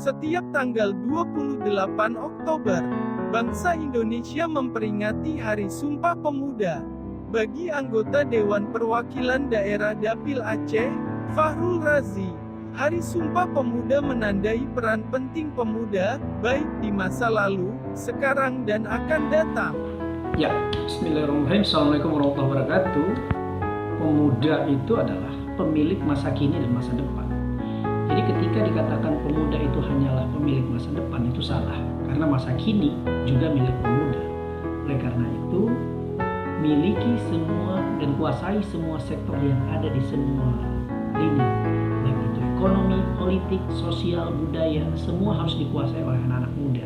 Setiap tanggal 28 Oktober, bangsa Indonesia memperingati Hari Sumpah Pemuda. Bagi anggota Dewan Perwakilan Daerah Dapil Aceh, Fahrul Razi, Hari Sumpah Pemuda menandai peran penting pemuda, baik di masa lalu, sekarang dan akan datang. Ya, bismillahirrahmanirrahim. Assalamualaikum warahmatullahi wabarakatuh. Pemuda itu adalah pemilik masa kini dan masa depan. Jadi ketika dikatakan pemuda itu hanyalah pemilik masa depan, itu salah. Karena masa kini juga milik pemuda. Oleh karena itu, miliki semua dan kuasai semua sektor yang ada di semua lini. Baik itu ekonomi, politik, sosial, budaya, semua harus dikuasai oleh anak-anak muda.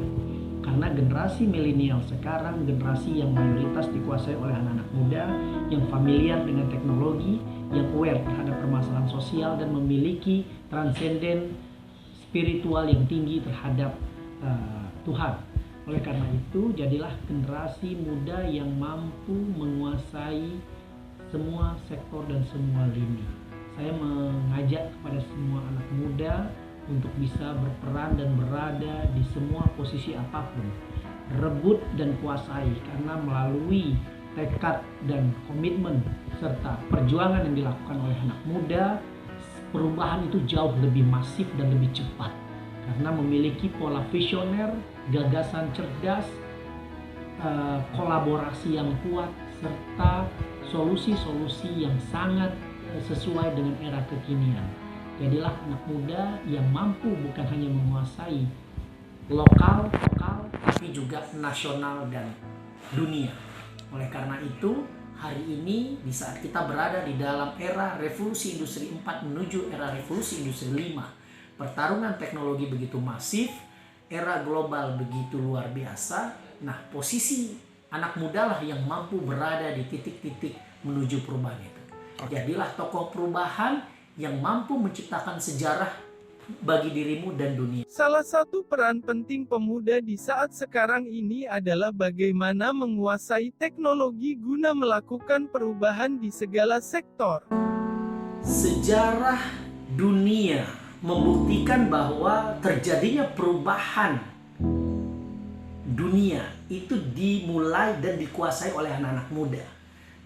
Karena generasi milenial sekarang generasi yang mayoritas dikuasai oleh anak-anak muda yang familiar dengan teknologi, yang aware terhadap permasalahan sosial dan memiliki transenden spiritual yang tinggi terhadap Tuhan. Oleh karena itu, jadilah generasi muda yang mampu menguasai semua sektor dan semua lini. Saya mengajak kepada semua anak muda untuk bisa berperan dan berada di semua posisi apapun. Rebut dan kuasai, karena melalui tekad dan komitmen serta perjuangan yang dilakukan oleh anak muda, perubahan itu jauh lebih masif dan lebih cepat. Karena memiliki pola visioner, gagasan cerdas, kolaborasi yang kuat, serta solusi-solusi yang sangat sesuai dengan era kekinian. Jadilah anak muda yang mampu bukan hanya menguasai lokal, tapi juga nasional dan dunia. Oleh karena itu, hari ini di saat kita berada di dalam era revolusi industri 4 menuju era revolusi industri 5, pertarungan teknologi begitu masif, era global begitu luar biasa. Nah, posisi anak muda lah yang mampu berada di titik-titik menuju perubahan itu. Jadilah tokoh perubahan yang mampu menciptakan sejarah bagi dirimu dan dunia. Salah satu peran penting pemuda di saat sekarang ini adalah bagaimana menguasai teknologi guna melakukan perubahan di segala sektor. Sejarah dunia membuktikan bahwa terjadinya perubahan dunia itu dimulai dan dikuasai oleh anak-anak muda.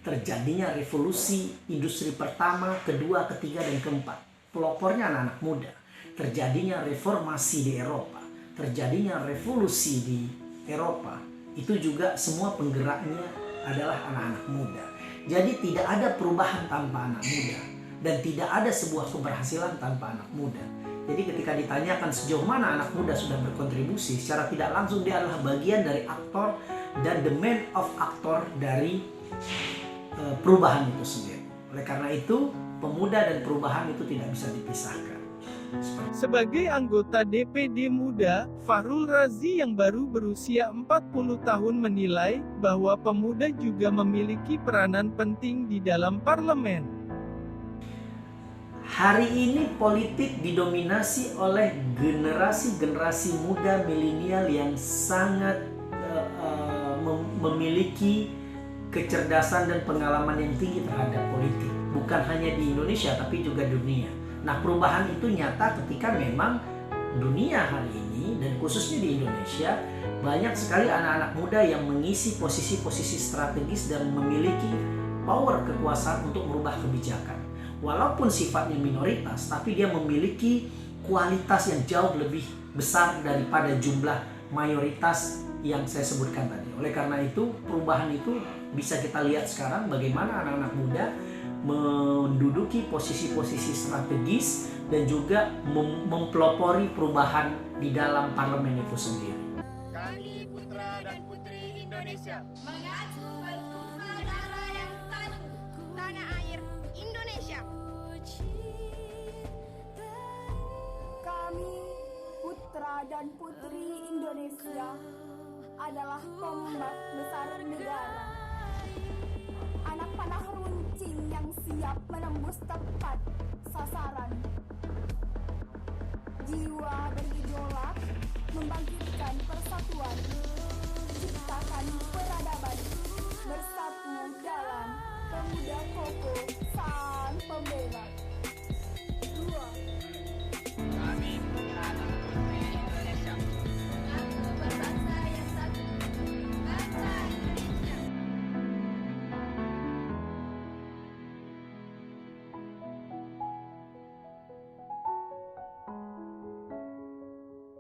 Terjadinya revolusi industri pertama, kedua, ketiga, dan keempat. Pelopornya anak-anak muda. Terjadinya reformasi di Eropa. Terjadinya revolusi di Eropa. Itu juga semua penggeraknya adalah anak-anak muda. Jadi tidak ada perubahan tanpa anak muda. Dan tidak ada sebuah keberhasilan tanpa anak muda. Jadi ketika ditanyakan sejauh mana anak muda sudah berkontribusi, secara tidak langsung dia adalah bagian dari aktor dan the man of aktor dari perubahan itu sendiri. Oleh karena itu, pemuda dan perubahan itu tidak bisa dipisahkan. Sebagai anggota DPD Muda, Fahrul Razi yang baru berusia 40 tahun menilai bahwa pemuda juga memiliki peranan penting di dalam parlemen. Hari ini politik didominasi oleh generasi-generasi muda milenial yang sangat memiliki kecerdasan dan pengalaman yang tinggi terhadap politik. Bukan hanya di Indonesia tapi juga dunia. Nah, perubahan itu nyata ketika memang dunia hari ini dan khususnya di Indonesia banyak sekali anak-anak muda yang mengisi posisi-posisi strategis dan memiliki power kekuasaan untuk merubah kebijakan. Walaupun sifatnya minoritas, tapi dia memiliki kualitas yang jauh lebih besar daripada jumlah mayoritas yang saya sebutkan tadi. Oleh karena itu, perubahan itu bisa kita lihat sekarang bagaimana anak-anak muda menduduki posisi-posisi strategis dan juga mempelopori perubahan di dalam parlemen itu sendiri. Kami putra dan putri Indonesia mengacu pada negara yang satu, tanah air Indonesia. Kami putra dan putri Indonesia adalah tombak besar negara. Anak panah runcing yang siap menembus tepat sasaran. Jiwa bergejolak, membangkitkan persatuan, ciptakan peradaban, bersatu dalam pemuda kokoh sang pembela. 2.